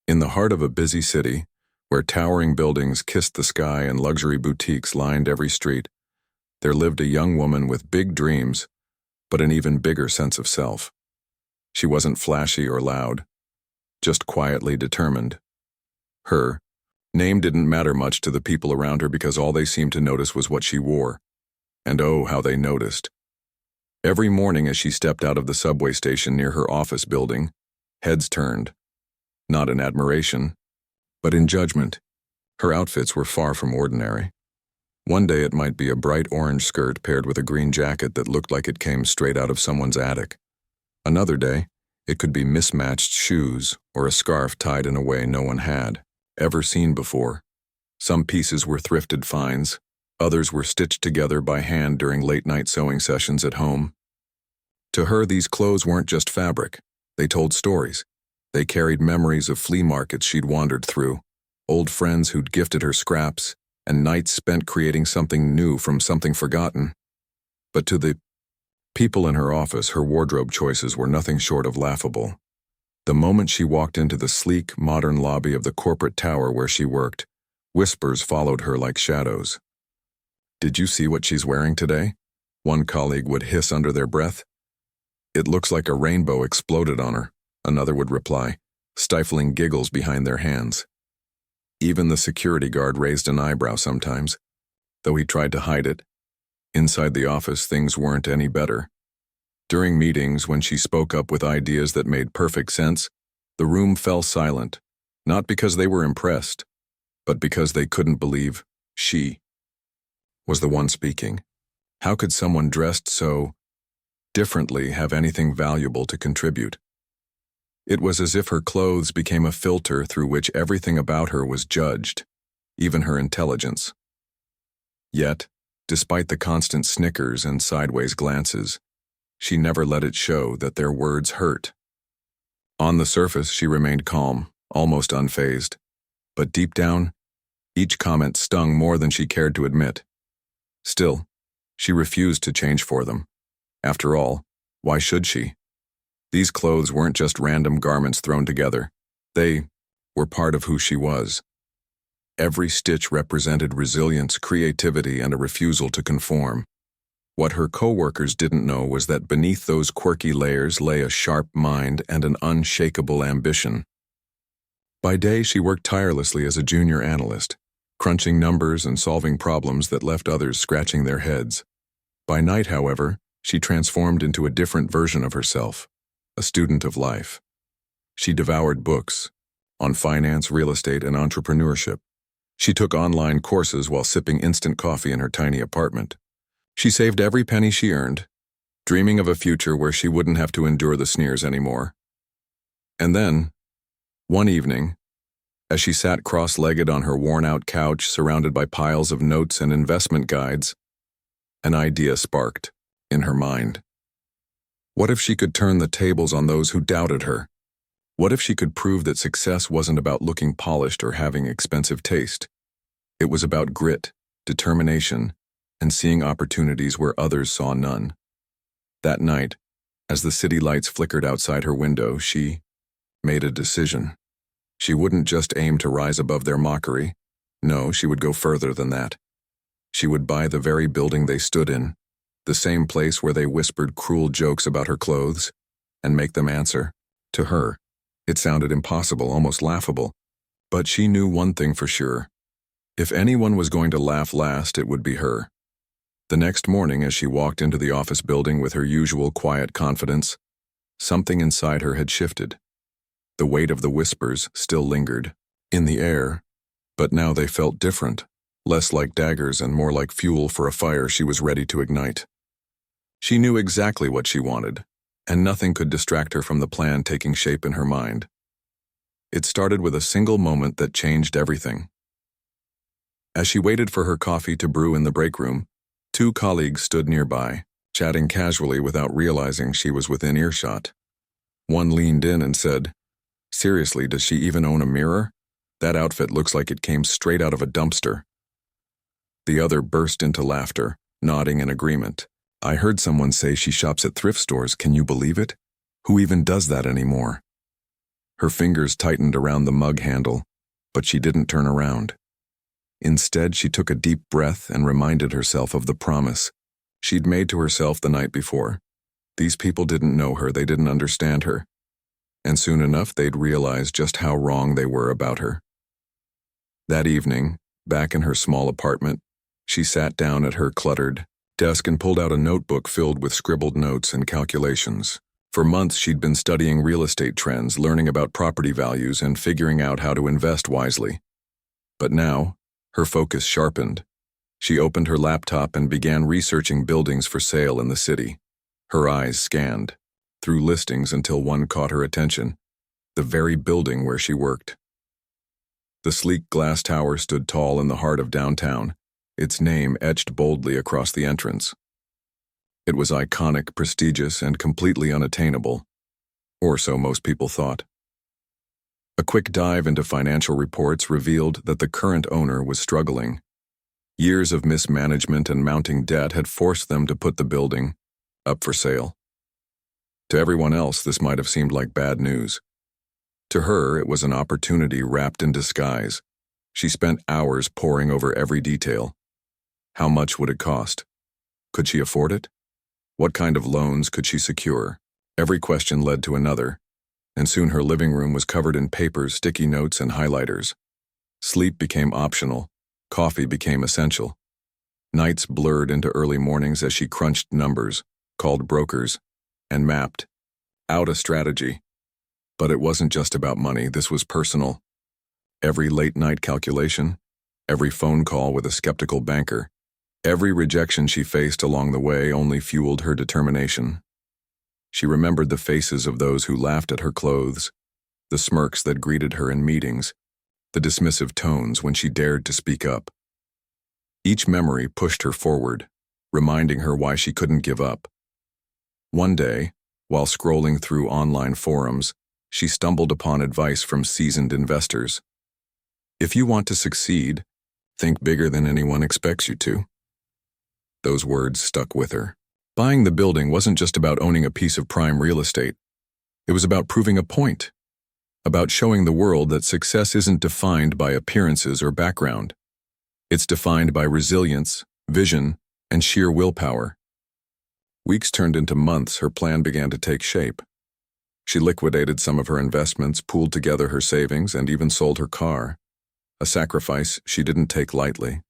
In the heart of a busy city, where towering buildings kissed the sky and luxury boutiques lined every street, there lived a young woman with big dreams, but an even bigger sense of self. She wasn't flashy or loud, just quietly determined. Her name didn't matter much to the people around her because all they seemed to notice was what she wore. And oh, how they noticed. Every morning as she stepped out of the subway station near her office building, heads turned. Not in admiration, but in judgment. Her outfits were far from ordinary. One day it might be a bright orange skirt paired with a green jacket that looked like it came straight out of someone's attic. Another day, it could be mismatched shoes or a scarf tied in a way no one had ever seen before. Some pieces were thrifted finds, others were stitched together by hand during late-night sewing sessions at home. To her, these clothes weren't just fabric. They told stories. They carried memories of flea markets she'd wandered through, old friends who'd gifted her scraps, and nights spent creating something new from something forgotten. But to the people in her office, her wardrobe choices were nothing short of laughable. The moment she walked into the sleek, modern lobby of the corporate tower where she worked, whispers followed her like shadows. "Did you see what she's wearing today?" one colleague would hiss under their breath. "It looks like a rainbow exploded on her," another would reply, stifling giggles behind their hands. Even the security guard raised an eyebrow sometimes, though he tried to hide it. Inside the office, things weren't any better. During meetings, when she spoke up with ideas that made perfect sense, the room fell silent, not because they were impressed, but because they couldn't believe she was the one speaking. How could someone dressed so differently have anything valuable to contribute? It was as if her clothes became a filter through which everything about her was judged, even her intelligence. Yet, despite the constant snickers and sideways glances, she never let it show that their words hurt. On the surface, she remained calm, almost unfazed. But deep down, each comment stung more than she cared to admit. Still, she refused to change for them. After all, why should she? These clothes weren't just random garments thrown together. They were part of who she was. Every stitch represented resilience, creativity, and a refusal to conform. What her coworkers didn't know was that beneath those quirky layers lay a sharp mind and an unshakable ambition. By day, she worked tirelessly as a junior analyst, crunching numbers and solving problems that left others scratching their heads. By night, however, she transformed into a different version of herself, a student of life. She devoured books on finance, real estate, and entrepreneurship. She took online courses while sipping instant coffee in her tiny apartment. She saved every penny she earned, dreaming of a future where she wouldn't have to endure the sneers anymore. And then, one evening, as she sat cross-legged on her worn-out couch surrounded by piles of notes and investment guides, an idea sparked in her mind. What if she could turn the tables on those who doubted her? What if she could prove that success wasn't about looking polished or having expensive taste? It was about grit, determination, and seeing opportunities where others saw none. That night, as the city lights flickered outside her window, she made a decision. She wouldn't just aim to rise above their mockery. No, she would go further than that. She would buy the very building they stood in, the same place where they whispered cruel jokes about her clothes, and make them answer. To her, it sounded impossible, almost laughable. But she knew one thing for sure. If anyone was going to laugh last, it would be her. The next morning, as she walked into the office building with her usual quiet confidence, something inside her had shifted. The weight of the whispers still lingered in the air, but now they felt different, less like daggers and more like fuel for a fire she was ready to ignite. She knew exactly what she wanted, and nothing could distract her from the plan taking shape in her mind. It started with a single moment that changed everything. As she waited for her coffee to brew in the break room, two colleagues stood nearby, chatting casually without realizing she was within earshot. One leaned in and said, "Seriously, does she even own a mirror? That outfit looks like it came straight out of a dumpster." The other burst into laughter, nodding in agreement. "I heard someone say she shops at thrift stores. Can you believe it? Who even does that anymore?" Her fingers tightened around the mug handle, but she didn't turn around. Instead, she took a deep breath and reminded herself of the promise she'd made to herself the night before. These people didn't know her, they didn't understand her, and soon enough they'd realize just how wrong they were about her. That evening, back in her small apartment, she sat down at her cluttered desk and pulled out a notebook filled with scribbled notes and calculations. For months she'd been studying real estate trends, learning about property values, and figuring out how to invest wisely. But now, her focus sharpened. She opened her laptop and began researching buildings for sale in the city. Her eyes scanned through listings until one caught her attention, the very building where she worked. The sleek glass tower stood tall in the heart of downtown, its name etched boldly across the entrance. It was iconic, prestigious, and completely unattainable, or so most people thought. A quick dive into financial reports revealed that the current owner was struggling. Years of mismanagement and mounting debt had forced them to put the building up for sale. To everyone else, this might have seemed like bad news. To her, it was an opportunity wrapped in disguise. She spent hours poring over every detail. How much would it cost? Could she afford it? What kind of loans could she secure? Every question led to another, and soon her living room was covered in papers, sticky notes, and highlighters. Sleep became optional. Coffee became essential. Nights blurred into early mornings as she crunched numbers, called brokers, and mapped out a strategy. But it wasn't just about money, this was personal. Every late-night calculation, every phone call with a skeptical banker, every rejection she faced along the way only fueled her determination. She remembered the faces of those who laughed at her clothes, the smirks that greeted her in meetings, the dismissive tones when she dared to speak up. Each memory pushed her forward, reminding her why she couldn't give up. One day, while scrolling through online forums, she stumbled upon advice from seasoned investors. If you want to succeed, think bigger than anyone expects you to. Those words stuck with her. Buying the building wasn't just about owning a piece of prime real estate. It was about proving a point, about showing the world that success isn't defined by appearances or background. It's defined by resilience, vision, and sheer willpower. Weeks turned into months, her plan began to take shape. She liquidated some of her investments, pooled together her savings, and even sold her car, a sacrifice she didn't take lightly.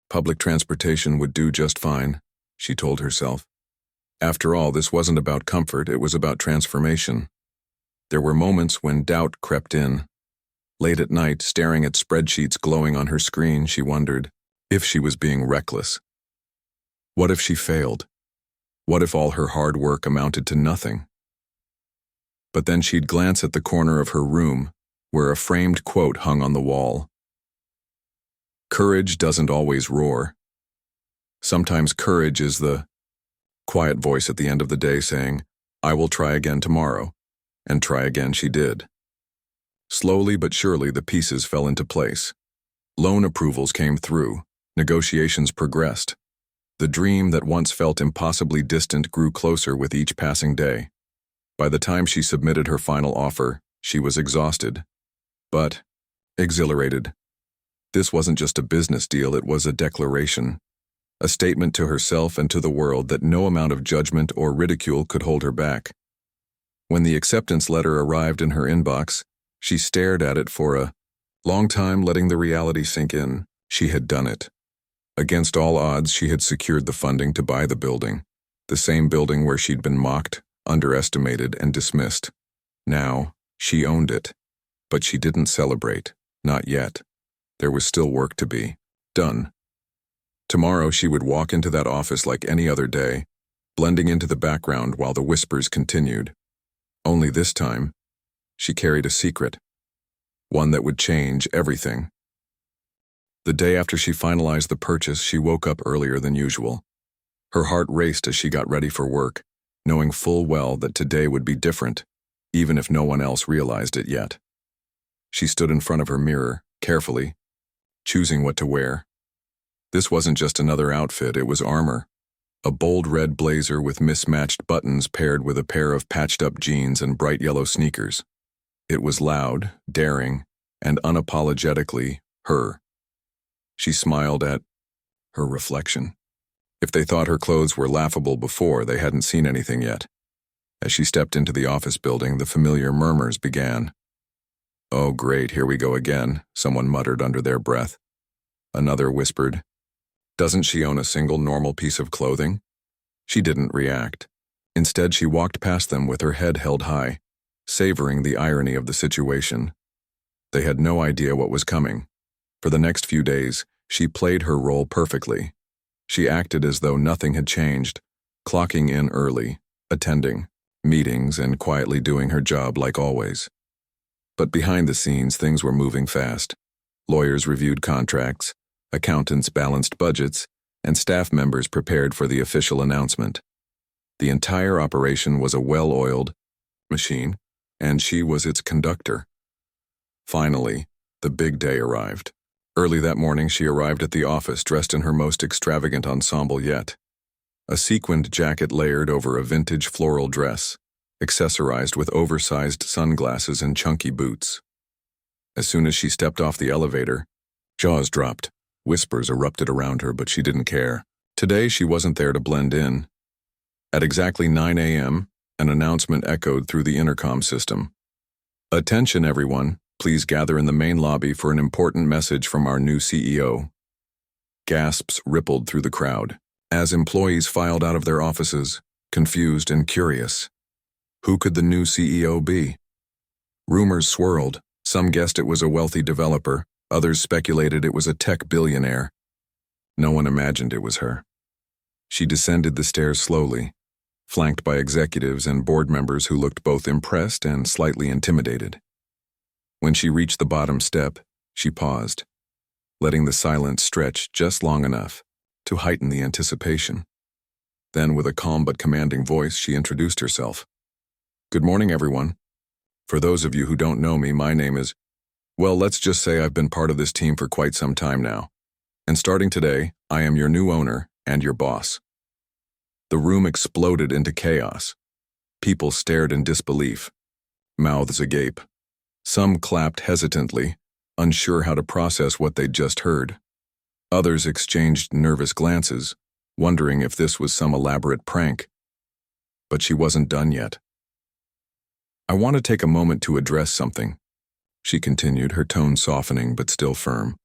Public transportation would do just fine, she told herself. After all, this wasn't about comfort, it was about transformation. There were moments when doubt crept in. Late at night, staring at spreadsheets glowing on her screen, she wondered if she was being reckless. What if she failed? What if all her hard work amounted to nothing? But then she'd glance at the corner of her room, where a framed quote hung on the wall. Courage doesn't always roar. Sometimes courage is the quiet voice at the end of the day saying, I will try again tomorrow. And try again she did. Slowly but surely the pieces fell into place. Loan approvals came through. Negotiations progressed. The dream that once felt impossibly distant grew closer with each passing day. By the time she submitted her final offer, she was exhausted, but exhilarated. This wasn't just a business deal, it was a declaration, a statement to herself and to the world that no amount of judgment or ridicule could hold her back. When the acceptance letter arrived in her inbox, she stared at it for a long time, letting the reality sink in. She had done it. Against all odds, she had secured the funding to buy the building, the same building where she'd been mocked, underestimated, and dismissed. Now, she owned it. But she didn't celebrate, not yet. There was still work to be done. Tomorrow she would walk into that office like any other day, blending into the background while the whispers continued. Only this time, she carried a secret, one that would change everything. The day after she finalized the purchase, she woke up earlier than usual. Her heart raced as she got ready for work, knowing full well that today would be different, even if no one else realized it yet. She stood in front of her mirror, carefully, choosing what to wear. This wasn't just another outfit, it was armor. A bold red blazer with mismatched buttons paired with a pair of patched-up jeans and bright yellow sneakers. It was loud, daring, and unapologetically her. She smiled at her reflection. If they thought her clothes were laughable before, they hadn't seen anything yet. As she stepped into the office building, the familiar murmurs began. "Oh, great, here we go again," someone muttered under their breath. Another whispered, "Doesn't she own a single normal piece of clothing?" She didn't react. Instead, she walked past them with her head held high, savoring the irony of the situation. They had no idea what was coming. For the next few days, she played her role perfectly. She acted as though nothing had changed, clocking in early, attending meetings, and quietly doing her job like always. But behind the scenes, things were moving fast. Lawyers reviewed contracts, accountants balanced budgets, and staff members prepared for the official announcement. The entire operation was a well-oiled machine, and she was its conductor. Finally, the big day arrived. Early that morning, she arrived at the office dressed in her most extravagant ensemble yet. A sequined jacket layered over a vintage floral dress, accessorized with oversized sunglasses and chunky boots. As soon as she stepped off the elevator, jaws dropped. Whispers erupted around her, but she didn't care. Today, she wasn't there to blend in. At exactly 9 a.m., an announcement echoed through the intercom system. "Attention, everyone. Please gather in the main lobby for an important message from our new CEO." Gasps rippled through the crowd as employees filed out of their offices, confused and curious. Who could the new CEO be? Rumors swirled. Some guessed it was a wealthy developer. Others speculated it was a tech billionaire. No one imagined it was her. She descended the stairs slowly, flanked by executives and board members who looked both impressed and slightly intimidated. When she reached the bottom step, she paused, letting the silence stretch just long enough to heighten the anticipation. Then, with a calm but commanding voice, she introduced herself. "Good morning, everyone. For those of you who don't know me, my name is, well, let's just say I've been part of this team for quite some time now. And starting today, I am your new owner and your boss." The room exploded into chaos. People stared in disbelief, mouths agape. Some clapped hesitantly, unsure how to process what they'd just heard. Others exchanged nervous glances, wondering if this was some elaborate prank. But she wasn't done yet. "I want to take a moment to address something," she continued, her tone softening but still firm.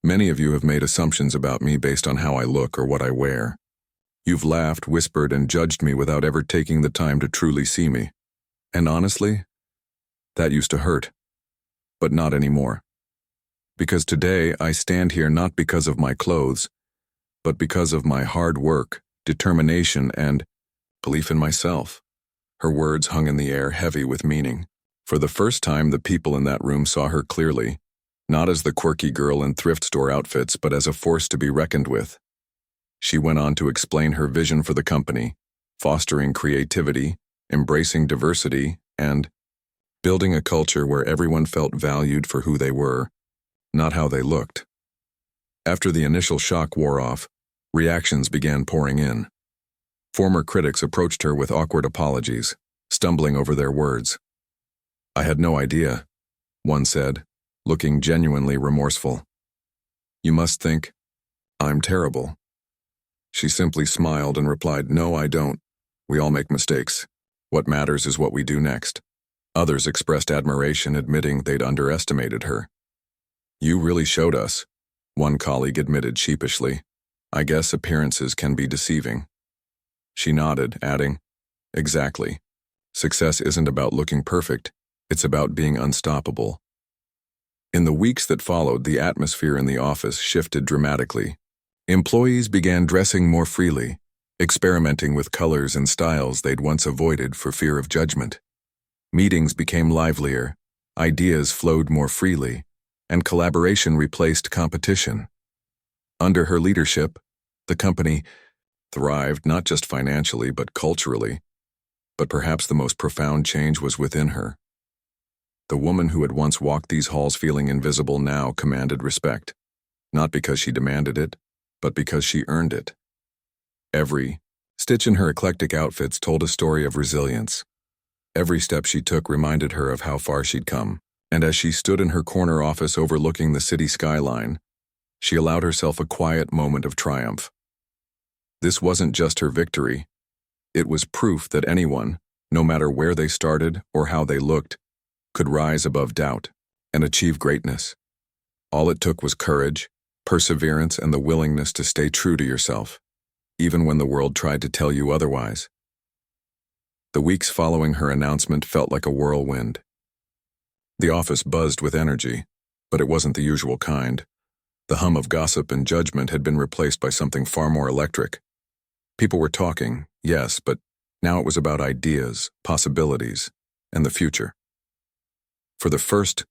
"Many of you have made assumptions about me based on how I look or what I wear. You've laughed, whispered, and judged me without ever taking the time to truly see me. And honestly, that used to hurt. But not anymore. Because today I stand here not because of my clothes, but because of my hard work, determination, and belief in myself." Her words hung in the air, heavy with meaning. For the first time, the people in that room saw her clearly, not as the quirky girl in thrift store outfits, but as a force to be reckoned with. She went on to explain her vision for the company, fostering creativity, embracing diversity, and building a culture where everyone felt valued for who they were, not how they looked. After the initial shock wore off, reactions began pouring in. Former critics approached her with awkward apologies, stumbling over their words. "I had no idea," one said, looking genuinely remorseful. "You must think I'm terrible." She simply smiled and replied, "No, I don't. We all make mistakes. What matters is what we do next." Others expressed admiration, admitting they'd underestimated her. "You really showed us," one colleague admitted sheepishly. "I guess appearances can be deceiving." She nodded, adding, "Exactly. Success isn't about looking perfect, it's about being unstoppable." In the weeks that followed, the atmosphere in the office shifted dramatically. Employees began dressing more freely, experimenting with colors and styles they'd once avoided for fear of judgment. Meetings became livelier, ideas flowed more freely, and collaboration replaced competition. Under her leadership, the company thrived not just financially but culturally, but perhaps the most profound change was within her. The woman who had once walked these halls feeling invisible now commanded respect, not because she demanded it, but because she earned it. Every stitch in her eclectic outfits told a story of resilience, Every step she took reminded her of how far she'd come, and as she stood in her corner office overlooking the city skyline, she allowed herself a quiet moment of triumph. This wasn't just her victory. It was proof that anyone, no matter where they started or how they looked, could rise above doubt and achieve greatness. All it took was courage, perseverance, and the willingness to stay true to yourself, even when the world tried to tell you otherwise. The weeks following her announcement felt like a whirlwind. The office buzzed with energy, but it wasn't the usual kind. The hum of gossip and judgment had been replaced by something far more electric. People were talking, yes, but now it was about ideas, possibilities, and the future. For the first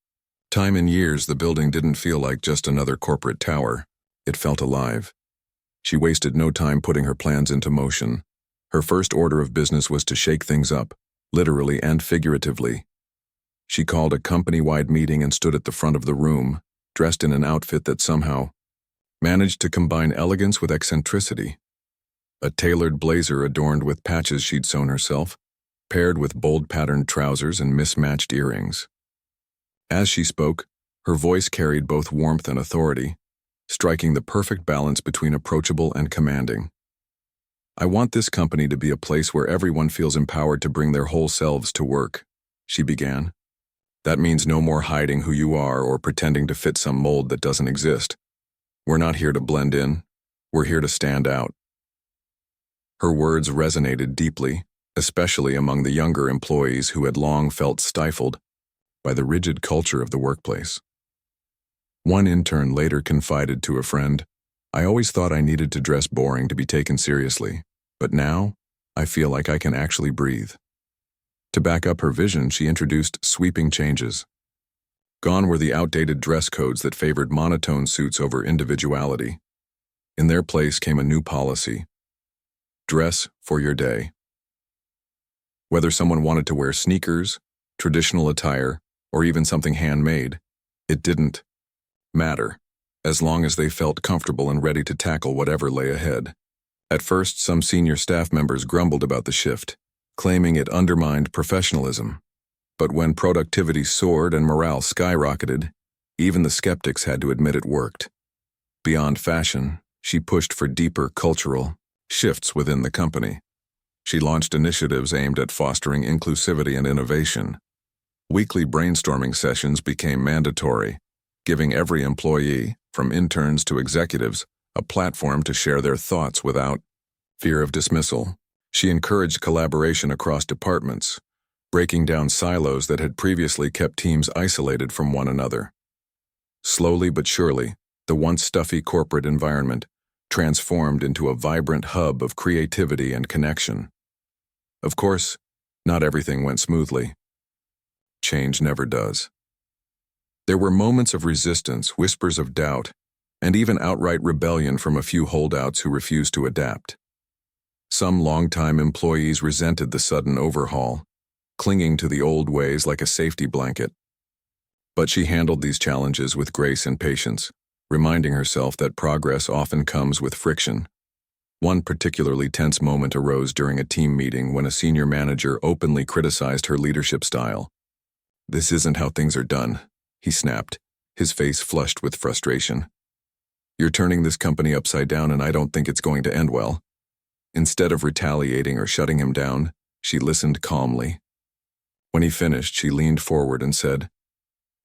time in years, the building didn't feel like just another corporate tower. It felt alive. She wasted no time putting her plans into motion. Her first order of business was to shake things up, literally and figuratively. She called a company-wide meeting and stood at the front of the room, dressed in an outfit that somehow managed to combine elegance with eccentricity. A tailored blazer adorned with patches she'd sewn herself, paired with bold-patterned trousers and mismatched earrings. As she spoke, her voice carried both warmth and authority, striking the perfect balance between approachable and commanding. "I want this company to be a place where everyone feels empowered to bring their whole selves to work," she began. "That means no more hiding who you are or pretending to fit some mold that doesn't exist. We're not here to blend in. We're here to stand out." Her words resonated deeply, especially among the younger employees who had long felt stifled by the rigid culture of the workplace. One intern later confided to a friend, "I always thought I needed to dress boring to be taken seriously, but now I feel like I can actually breathe." To back up her vision, she introduced sweeping changes. Gone were the outdated dress codes that favored monotone suits over individuality. In their place came a new policy: dress for your day. Whether someone wanted to wear sneakers, traditional attire, or even something handmade, it didn't matter, as long as they felt comfortable and ready to tackle whatever lay ahead. At first, some senior staff members grumbled about the shift, claiming it undermined professionalism. But when productivity soared and morale skyrocketed, even the skeptics had to admit it worked. Beyond fashion, she pushed for deeper cultural shifts within the company. She launched initiatives aimed at fostering inclusivity and innovation. Weekly brainstorming sessions became mandatory, giving every employee, from interns to executives, a platform to share their thoughts without fear of dismissal. She encouraged collaboration across departments, breaking down silos that had previously kept teams isolated from one another. Slowly but surely, the once stuffy corporate environment transformed into a vibrant hub of creativity and connection. Of course, not everything went smoothly. Change never does. There were moments of resistance, whispers of doubt, and even outright rebellion from a few holdouts who refused to adapt. Some longtime employees resented the sudden overhaul, clinging to the old ways like a safety blanket. But she handled these challenges with grace and patience, reminding herself that progress often comes with friction. One particularly tense moment arose during a team meeting when a senior manager openly criticized her leadership style. "This isn't how things are done," he snapped, his face flushed with frustration. "You're turning this company upside down, and I don't think it's going to end well." Instead of retaliating or shutting him down, she listened calmly. When he finished, she leaned forward and said,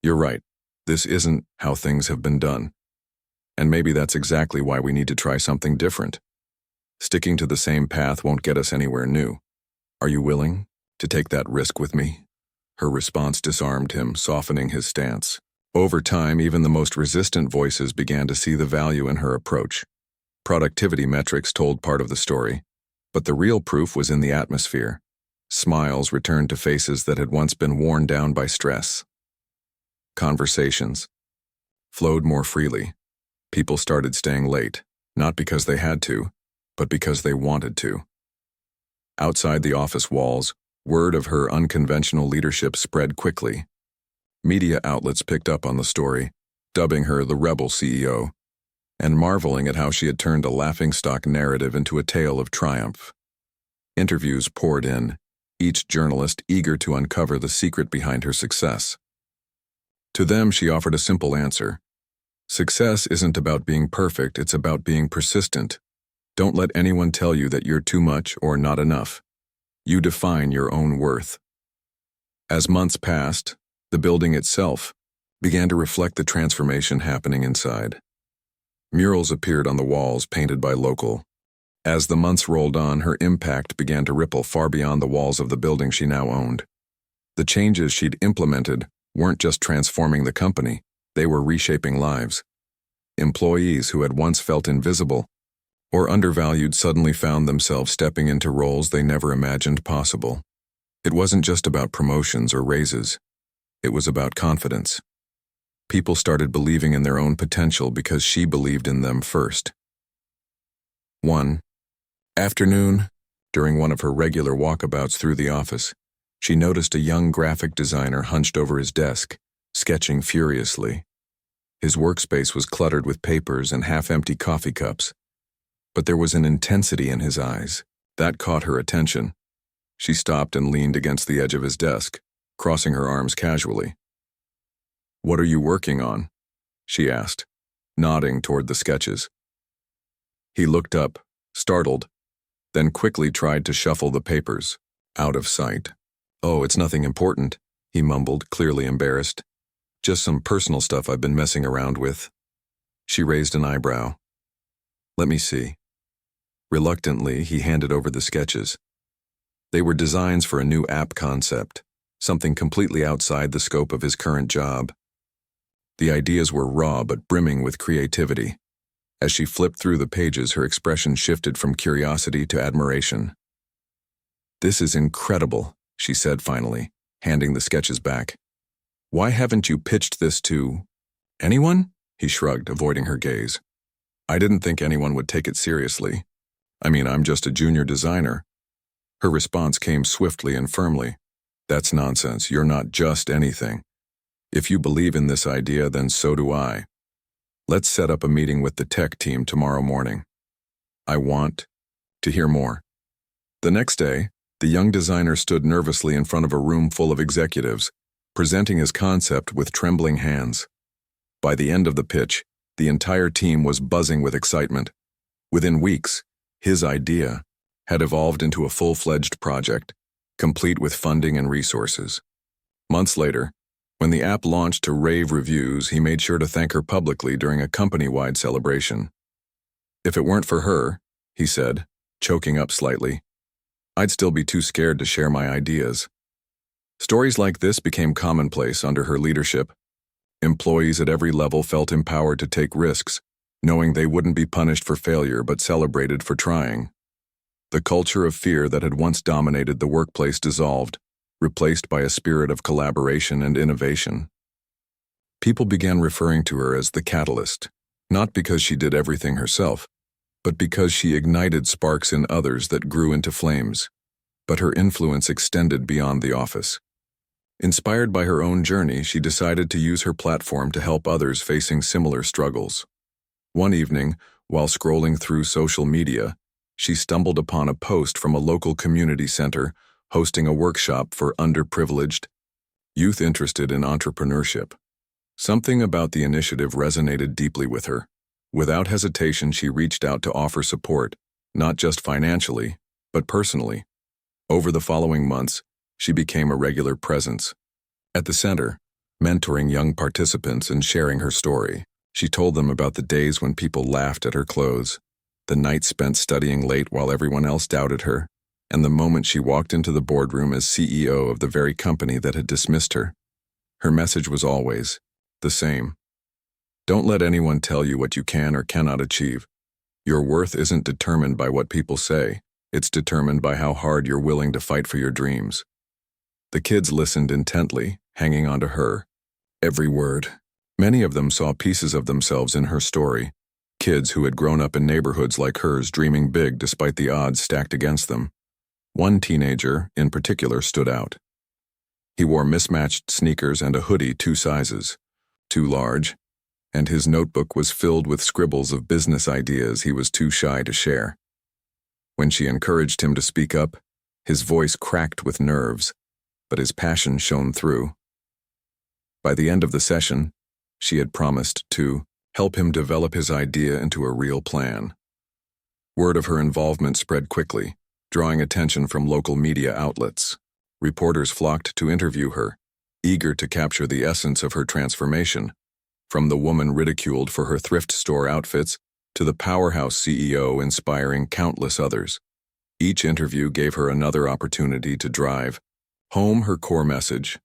"You're right. This isn't how things have been done. And maybe that's exactly why we need to try something different. Sticking to the same path won't get us anywhere new. Are you willing to take that risk with me?" Her response disarmed him, softening his stance. Over time, even the most resistant voices began to see the value in her approach. Productivity metrics told part of the story, but the real proof was in the atmosphere. Smiles returned to faces that had once been worn down by stress. Conversations flowed more freely. People started staying late, not because they had to, but because they wanted to. Outside the office walls, word of her unconventional leadership spread quickly. Media outlets picked up on the story, dubbing her the rebel CEO, and marveling at how she had turned a laughingstock narrative into a tale of triumph. Interviews poured in, each journalist eager to uncover the secret behind her success. To them, she offered a simple answer. Success isn't about being perfect, it's about being persistent. Don't let anyone tell you that you're too much or not enough. You define your own worth. As months passed, the building itself began to reflect the transformation happening inside. Murals appeared on the walls painted by local. As the months rolled on, her impact began to ripple far beyond the walls of the building she now owned. The changes she'd implemented weren't just transforming the company, they were reshaping lives. Employees who had once felt invisible or undervalued suddenly found themselves stepping into roles they never imagined possible. It wasn't just about promotions or raises. It was about confidence. People started believing in their own potential because she believed in them first. One afternoon, during one of her regular walkabouts through the office, she noticed a young graphic designer hunched over his desk, sketching furiously. His workspace was cluttered with papers and half-empty coffee cups, but there was an intensity in his eyes that caught her attention. She stopped and leaned against the edge of his desk, crossing her arms casually. "What are you working on?" she asked, nodding toward the sketches. He looked up, startled, then quickly tried to shuffle the papers, out of sight. "Oh, it's nothing important," he mumbled, clearly embarrassed. "Just some personal stuff I've been messing around with." She raised an eyebrow. "Let me see." Reluctantly, he handed over the sketches. They were designs for a new app concept, something completely outside the scope of his current job. The ideas were raw but brimming with creativity. As she flipped through the pages, her expression shifted from curiosity to admiration. "This is incredible," she said finally, handing the sketches back. "Why haven't you pitched this to anyone?" He shrugged, avoiding her gaze. "I didn't think anyone would take it seriously. I mean, I'm just a junior designer." Her response came swiftly and firmly. "That's nonsense. You're not just anything. If you believe in this idea, then so do I. Let's set up a meeting with the tech team tomorrow morning. I want to hear more." The next day, the young designer stood nervously in front of a room full of executives, presenting his concept with trembling hands. By the end of the pitch, the entire team was buzzing with excitement. Within weeks, his idea had evolved into a full-fledged project, complete with funding and resources. Months later, when the app launched to rave reviews, he made sure to thank her publicly during a company-wide celebration. "If it weren't for her," he said, choking up slightly, "I'd still be too scared to share my ideas." Stories like this became commonplace under her leadership. Employees at every level felt empowered to take risks, knowing they wouldn't be punished for failure but celebrated for trying. The culture of fear that had once dominated the workplace dissolved, replaced by a spirit of collaboration and innovation. People began referring to her as the catalyst, not because she did everything herself, but because she ignited sparks in others that grew into flames. But her influence extended beyond the office. Inspired by her own journey, she decided to use her platform to help others facing similar struggles. One evening, while scrolling through social media, she stumbled upon a post from a local community center hosting a workshop for underprivileged youth interested in entrepreneurship. Something about the initiative resonated deeply with her. Without hesitation, she reached out to offer support, not just financially, but personally. Over the following months, she became a regular presence at the center, mentoring young participants and sharing her story. She told them about the days when people laughed at her clothes, the nights spent studying late while everyone else doubted her, and the moment she walked into the boardroom as CEO of the very company that had dismissed her. Her message was always the same. Don't let anyone tell you what you can or cannot achieve. Your worth isn't determined by what people say. It's determined by how hard you're willing to fight for your dreams. The kids listened intently, hanging on to her every word. Many of them saw pieces of themselves in her story, kids who had grown up in neighborhoods like hers, dreaming big despite the odds stacked against them. One teenager, in particular, stood out. He wore mismatched sneakers and a hoodie 2 sizes too large, and his notebook was filled with scribbles of business ideas he was too shy to share. When she encouraged him to speak up, His voice cracked with nerves, but his passion shone through. By the end of the session, she had promised to help him develop his idea into a real plan. Word of her involvement spread quickly, drawing attention from local media outlets. Reporters flocked to interview her, eager to capture the essence of her transformation, from the woman ridiculed for her thrift store outfits to the powerhouse CEO inspiring countless others. Each interview gave her another opportunity to drive home her core message.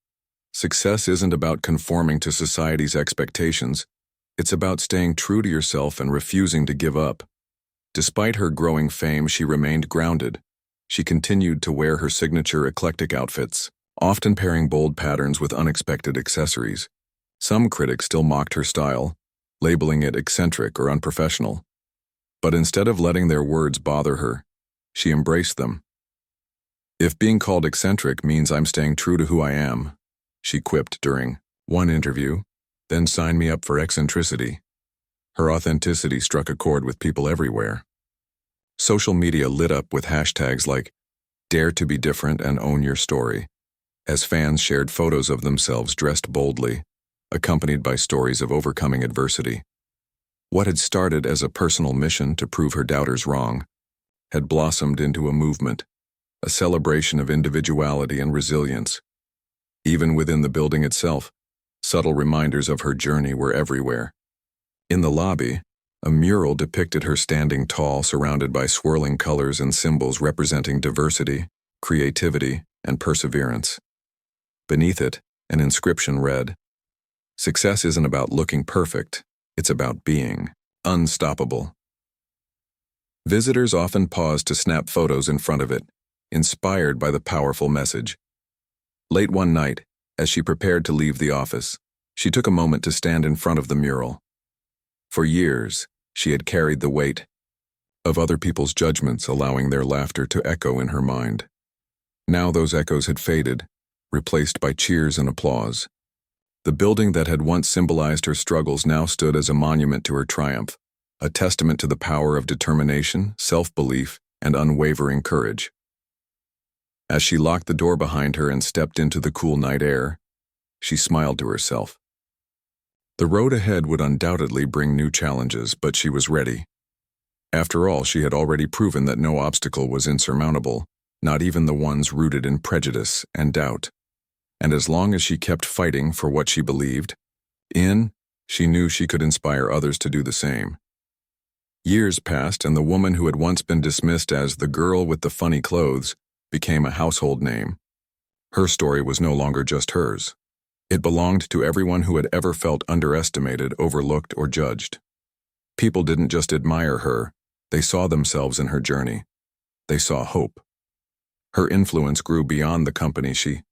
Success isn't about conforming to society's expectations. It's about staying true to yourself and refusing to give up. Despite her growing fame, she remained grounded. She continued to wear her signature eclectic outfits, often pairing bold patterns with unexpected accessories. Some critics still mocked her style, labeling it eccentric or unprofessional. But instead of letting their words bother her, she embraced them. "If being called eccentric means I'm staying true to who I am," she quipped during one interview, "then sign me up for eccentricity." Her authenticity struck a chord with people everywhere. Social media lit up with hashtags like "Dare to be different" and "Own your story," as fans shared photos of themselves dressed boldly, accompanied by stories of overcoming adversity. What had started as a personal mission to prove her doubters wrong had blossomed into a movement, a celebration of individuality and resilience. Even within the building itself, subtle reminders of her journey were everywhere. In the lobby, a mural depicted her standing tall, surrounded by swirling colors and symbols representing diversity, creativity, and perseverance. Beneath it, an inscription read, "Success isn't about looking perfect, it's about being unstoppable." Visitors often paused to snap photos in front of it, inspired by the powerful message. Late one night, as she prepared to leave the office, she took a moment to stand in front of the mural. For years, she had carried the weight of other people's judgments, allowing their laughter to echo in her mind. Now those echoes had faded, replaced by cheers and applause. The building that had once symbolized her struggles now stood as a monument to her triumph, a testament to the power of determination, self-belief, and unwavering courage. As she locked the door behind her and stepped into the cool night air, she smiled to herself. The road ahead would undoubtedly bring new challenges, but she was ready. After all, she had already proven that no obstacle was insurmountable, not even the ones rooted in prejudice and doubt. And as long as she kept fighting for what she believed in, she knew she could inspire others to do the same. Years passed, and the woman who had once been dismissed as the girl with the funny clothes became a household name. Her story was no longer just hers. It belonged to everyone who had ever felt underestimated, overlooked, or judged. People didn't just admire her, they saw themselves in her journey. They saw hope. Her influence grew beyond the company she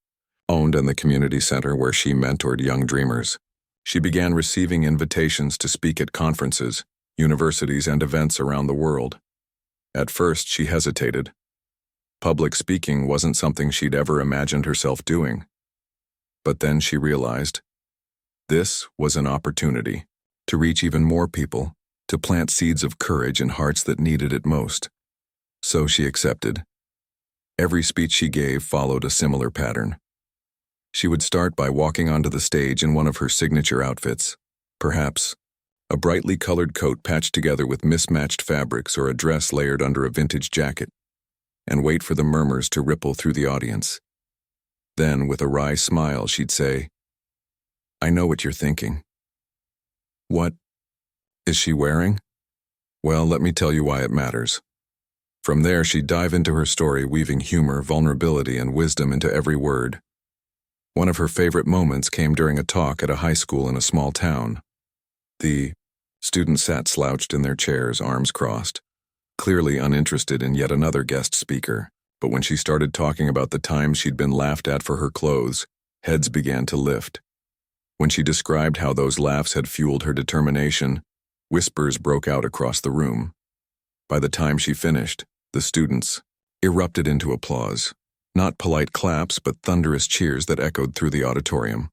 owned and the community center where she mentored young dreamers. She began receiving invitations to speak at conferences, universities, and events around the world. At first, she hesitated. Public speaking wasn't something she'd ever imagined herself doing. But then she realized this was an opportunity to reach even more people, to plant seeds of courage in hearts that needed it most. So she accepted. Every speech she gave followed a similar pattern. She would start by walking onto the stage in one of her signature outfits, perhaps a brightly colored coat patched together with mismatched fabrics or a dress layered under a vintage jacket, and wait for the murmurs to ripple through the audience. Then, with a wry smile, she'd say, "I know what you're thinking. What is she wearing? Well, let me tell you why it matters." From there, she'd dive into her story, weaving humor, vulnerability, and wisdom into every word. One of her favorite moments came during a talk at a high school in a small town. The students sat slouched in their chairs, arms crossed, clearly uninterested in yet another guest speaker. But when she started talking about the times she'd been laughed at for her clothes, heads began to lift. When she described how those laughs had fueled her determination, whispers broke out across the room. By the time she finished, the students erupted into applause. Not polite claps, but thunderous cheers that echoed through the auditorium.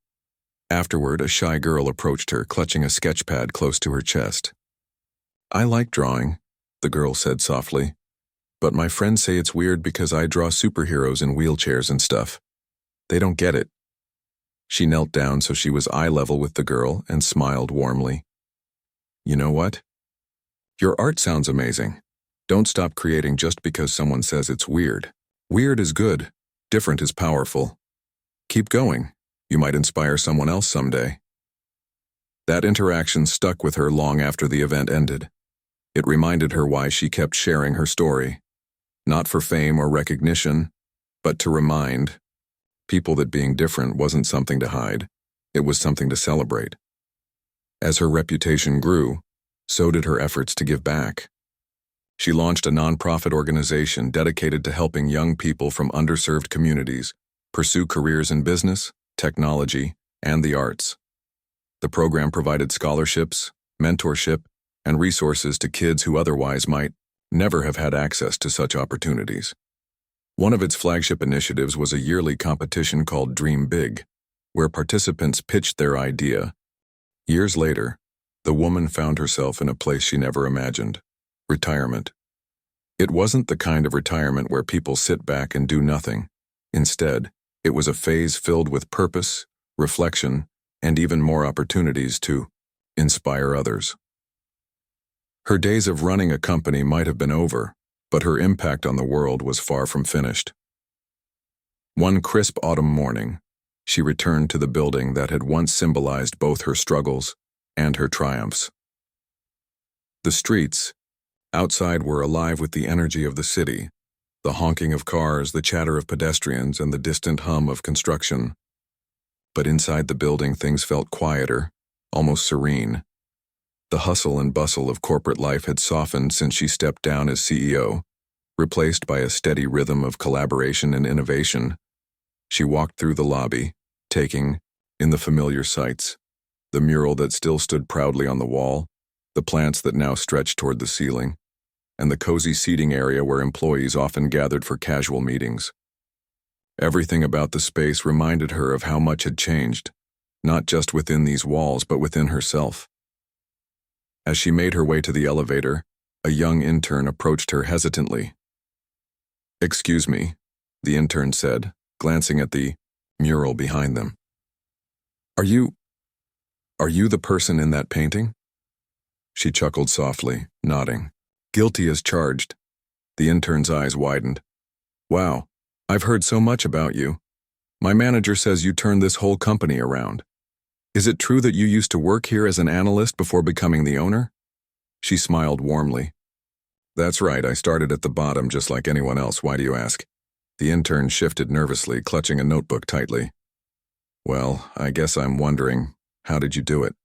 Afterward, a shy girl approached her, clutching a sketch pad close to her chest. "I like drawing," the girl said softly, But my friends say it's weird because I draw superheroes in wheelchairs and stuff. They don't get it. She knelt down so she was eye level with the girl and smiled warmly. You know what? Your art sounds amazing. Don't stop creating just because someone says it's weird. Weird is good. Different is powerful. Keep going. You might inspire someone else someday. That interaction stuck with her long after the event ended. It reminded her why she kept sharing her story. Not for fame or recognition, but to remind people that being different wasn't something to hide. It was something to celebrate. As her reputation grew, so did her efforts to give back. She launched a nonprofit organization dedicated to helping young people from underserved communities pursue careers in business, technology, and the arts. The program provided scholarships, mentorship, and resources to kids who otherwise might never have had access to such opportunities. One of its flagship initiatives was a yearly competition called Dream Big, where participants pitched their idea. Years later, the woman found herself in a place she never imagined: retirement. It wasn't the kind of retirement where people sit back and do nothing. Instead, it was a phase filled with purpose, reflection, and even more opportunities to inspire others. Her days of running a company might have been over, but her impact on the world was far from finished. One crisp autumn morning, she returned to the building that had once symbolized both her struggles and her triumphs. The streets outside were alive with the energy of the city, the honking of cars, the chatter of pedestrians, and the distant hum of construction. But inside the building, things felt quieter, almost serene. The hustle and bustle of corporate life had softened since she stepped down as CEO, replaced by a steady rhythm of collaboration and innovation. She walked through the lobby, taking in the familiar sights: the mural that still stood proudly on the wall, the plants that now stretched toward the ceiling, and the cozy seating area where employees often gathered for casual meetings. Everything about the space reminded her of how much had changed, not just within these walls but within herself. As she made her way to the elevator, a young intern approached her hesitantly. "Excuse me," the intern said, glancing at the mural behind them. Are you the person in that painting?" She chuckled softly, nodding. "Guilty as charged." The intern's eyes widened. "Wow, I've heard so much about you. My manager says you turned this whole company around. Is it true that you used to work here as an analyst before becoming the owner?" She smiled warmly. "That's right, I started at the bottom just like anyone else. Why do you ask?" The intern shifted nervously, clutching a notebook tightly. "Well, I guess I'm wondering, how did you do it?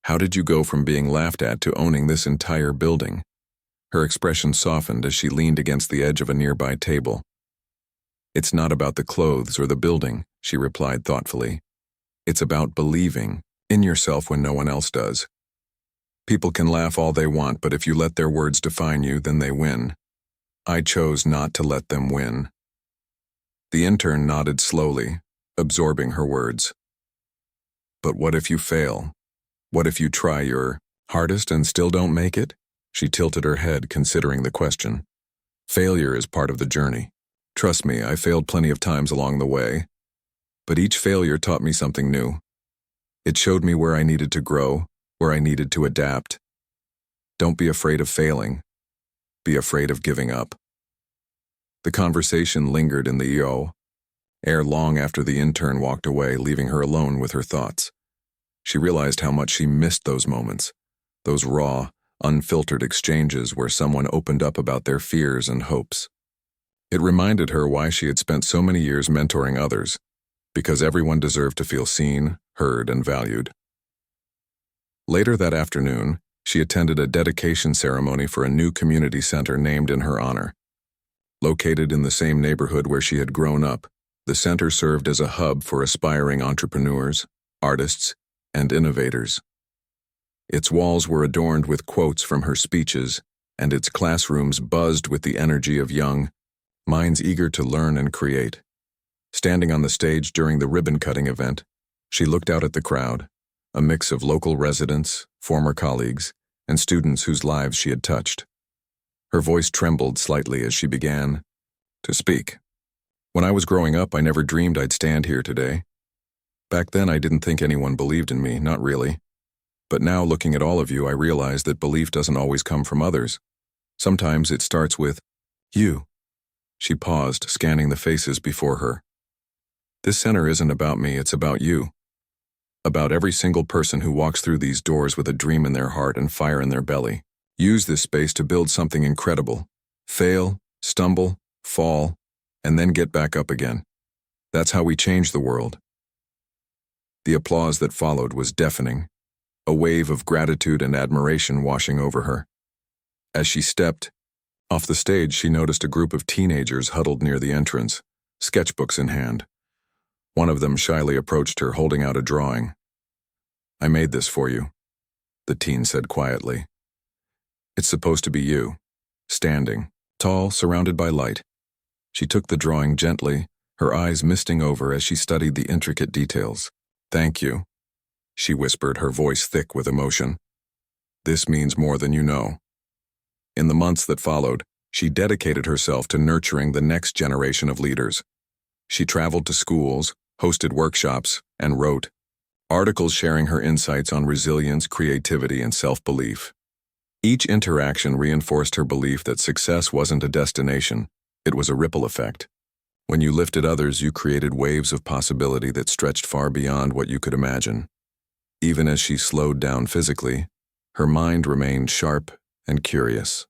How did you go from being laughed at to owning this entire building?" Her expression softened as she leaned against the edge of a nearby table. "It's not about the clothes or the building," she replied thoughtfully. "It's about believing in yourself when no one else does. People can laugh all they want, but if you let their words define you, then they win. I chose not to let them win." The intern nodded slowly, absorbing her words. "But what if you fail? What if you try your hardest and still don't make it?" She tilted her head, considering the question. "Failure is part of the journey. Trust me, I failed plenty of times along the way. But each failure taught me something new. It showed me where I needed to grow, where I needed to adapt. Don't be afraid of failing. Be afraid of giving up." The conversation lingered in the air long after the intern walked away, leaving her alone with her thoughts. She realized how much she missed those moments, those raw, unfiltered exchanges where someone opened up about their fears and hopes. It reminded her why she had spent so many years mentoring others, because everyone deserved to feel seen, heard, and valued. Later that afternoon, she attended a dedication ceremony for a new community center named in her honor. Located in the same neighborhood where she had grown up, the center served as a hub for aspiring entrepreneurs, artists, and innovators. Its walls were adorned with quotes from her speeches, and its classrooms buzzed with the energy of young minds eager to learn and create. Standing on the stage during the ribbon-cutting event, she looked out at the crowd, a mix of local residents, former colleagues, and students whose lives she had touched. Her voice trembled slightly as she began to speak. When I was growing up, I never dreamed I'd stand here today. Back then, I didn't think anyone believed in me, not really. But now, looking at all of you, I realize that belief doesn't always come from others. Sometimes it starts with you. She paused, scanning the faces before her. This center isn't about me, it's about you. About every single person who walks through these doors with a dream in their heart and fire in their belly. Use this space to build something incredible. Fail, stumble, fall, and then get back up again. That's how we change the world. The applause that followed was deafening, a wave of gratitude and admiration washing over her. As she stepped off the stage, she noticed a group of teenagers huddled near the entrance, sketchbooks in hand. One of them shyly approached her, holding out a drawing. "I made this for you," the teen said quietly. "It's supposed to be you, standing, tall, surrounded by light." She took the drawing gently, her eyes misting over as she studied the intricate details. "Thank you," she whispered, her voice thick with emotion. "This means more than you know." In the months that followed, she dedicated herself to nurturing the next generation of leaders. She traveled to schools, hosted workshops, and wrote articles sharing her insights on resilience, creativity, and self-belief. Each interaction reinforced her belief that success wasn't a destination, it was a ripple effect. When you lifted others, you created waves of possibility that stretched far beyond what you could imagine. Even as she slowed down physically, her mind remained sharp and curious.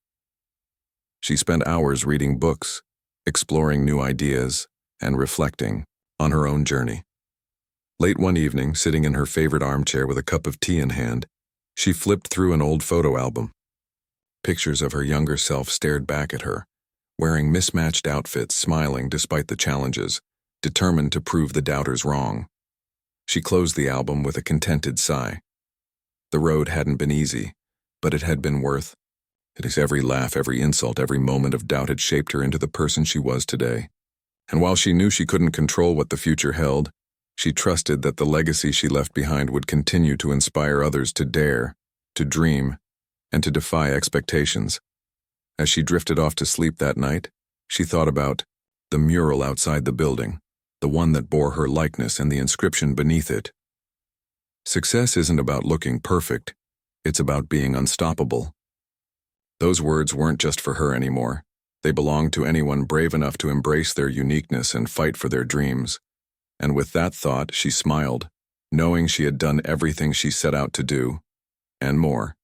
She spent hours reading books, exploring new ideas, and reflecting on her own journey. Late one evening, sitting in her favorite armchair with a cup of tea in hand, she flipped through an old photo album. Pictures of her younger self stared back at her, wearing mismatched outfits, smiling despite the challenges, determined to prove the doubters wrong. She closed the album with a contented sigh. The road hadn't been easy, but it had been worth it. Every laugh, every insult, every moment of doubt had shaped her into the person she was today. And while she knew she couldn't control what the future held, she trusted that the legacy she left behind would continue to inspire others to dare, to dream, and to defy expectations. As she drifted off to sleep that night, she thought about the mural outside the building, the one that bore her likeness and the inscription beneath it. Success isn't about looking perfect, it's about being unstoppable. Those words weren't just for her anymore. They belonged to anyone brave enough to embrace their uniqueness and fight for their dreams. And with that thought, she smiled, knowing she had done everything she set out to do, and more.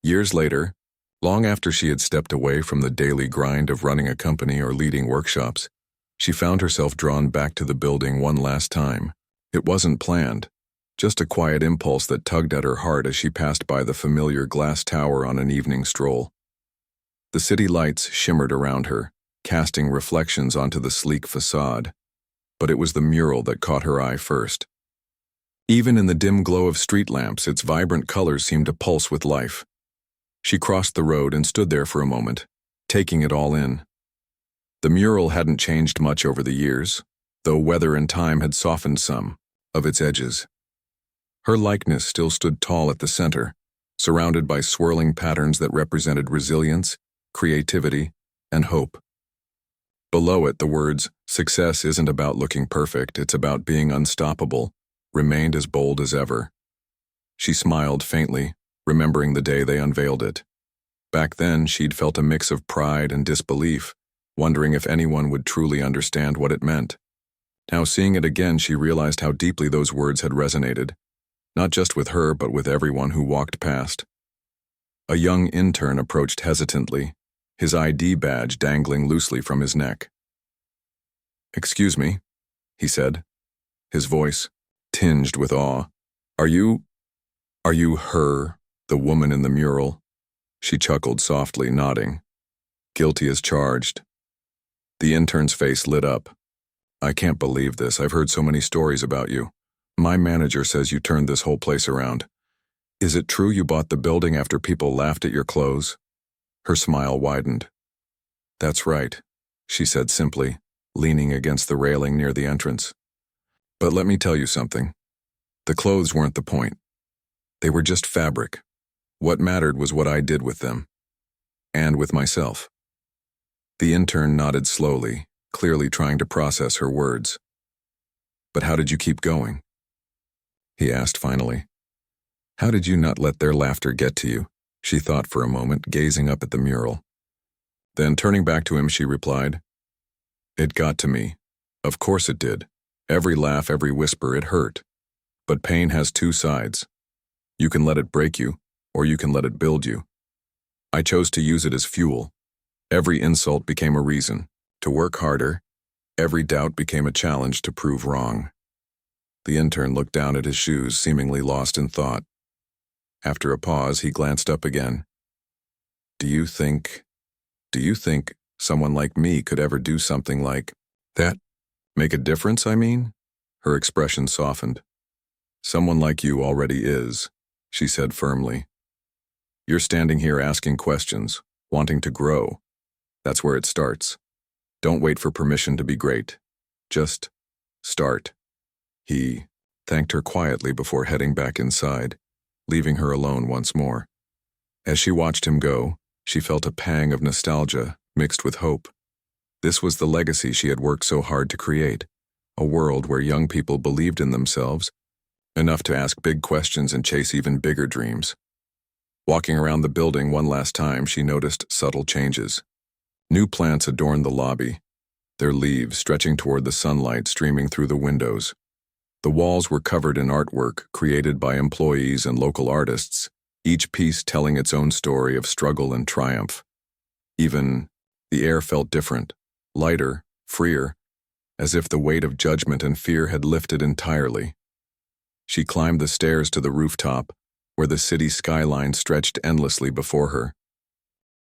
Years later, long after she had stepped away from the daily grind of running a company or leading workshops, she found herself drawn back to the building one last time. It wasn't planned, just a quiet impulse that tugged at her heart as she passed by the familiar glass tower on an evening stroll. The city lights shimmered around her, casting reflections onto the sleek facade. But it was the mural that caught her eye first. Even in the dim glow of street lamps, its vibrant colors seemed to pulse with life. She crossed the road and stood there for a moment, taking it all in. The mural hadn't changed much over the years, though weather and time had softened some of its edges. Her likeness still stood tall at the center, surrounded by swirling patterns that represented resilience, creativity, and hope. Below it, the words, "Success isn't about looking perfect, it's about being unstoppable," remained as bold as ever. She smiled faintly, remembering the day they unveiled it. Back then, she'd felt a mix of pride and disbelief, wondering if anyone would truly understand what it meant. Now, seeing it again, she realized how deeply those words had resonated, not just with her, but with everyone who walked past. A young intern approached hesitantly, his ID badge dangling loosely from his neck. "Excuse me," he said, his voice tinged with awe. Are you her, the woman in the mural?" She chuckled softly, nodding. "Guilty as charged." The intern's face lit up. "I can't believe this. I've heard so many stories about you. My manager says you turned this whole place around. Is it true you bought the building after people laughed at your clothes?" Her smile widened. "That's right," she said simply, leaning against the railing near the entrance. "But let me tell you something. The clothes weren't the point. They were just fabric. What mattered was what I did with them. and with myself. The intern nodded slowly, clearly trying to process her words. But how did you keep going? He asked finally. How did you not let their laughter get to you? She thought for a moment, gazing up at the mural. Then, turning back to him, she replied, It got to me. Of course it did. Every laugh, every whisper, it hurt. But pain has two sides. You can let it break you, or you can let it build you. I chose to use it as fuel. Every insult became a reason to work harder. Every doubt became a challenge to prove wrong. The intern looked down at his shoes, seemingly lost in thought. After a pause, he glanced up again. Do you think someone like me could ever do something like that? Make a difference, I mean? Her expression softened. Someone like you already is, she said firmly. You're standing here asking questions, wanting to grow. That's where it starts. Don't wait for permission to be great. Just start. He thanked her quietly before heading back inside, leaving her alone once more. As she watched him go, she felt a pang of nostalgia mixed with hope. This was the legacy she had worked so hard to create, a world where young people believed in themselves, enough to ask big questions and chase even bigger dreams. Walking around the building one last time, she noticed subtle changes. New plants adorned the lobby, their leaves stretching toward the sunlight streaming through the windows. The walls were covered in artwork created by employees and local artists, each piece telling its own story of struggle and triumph. Even the air felt different, lighter, freer, as if the weight of judgment and fear had lifted entirely. She climbed the stairs to the rooftop, where the city skyline stretched endlessly before her.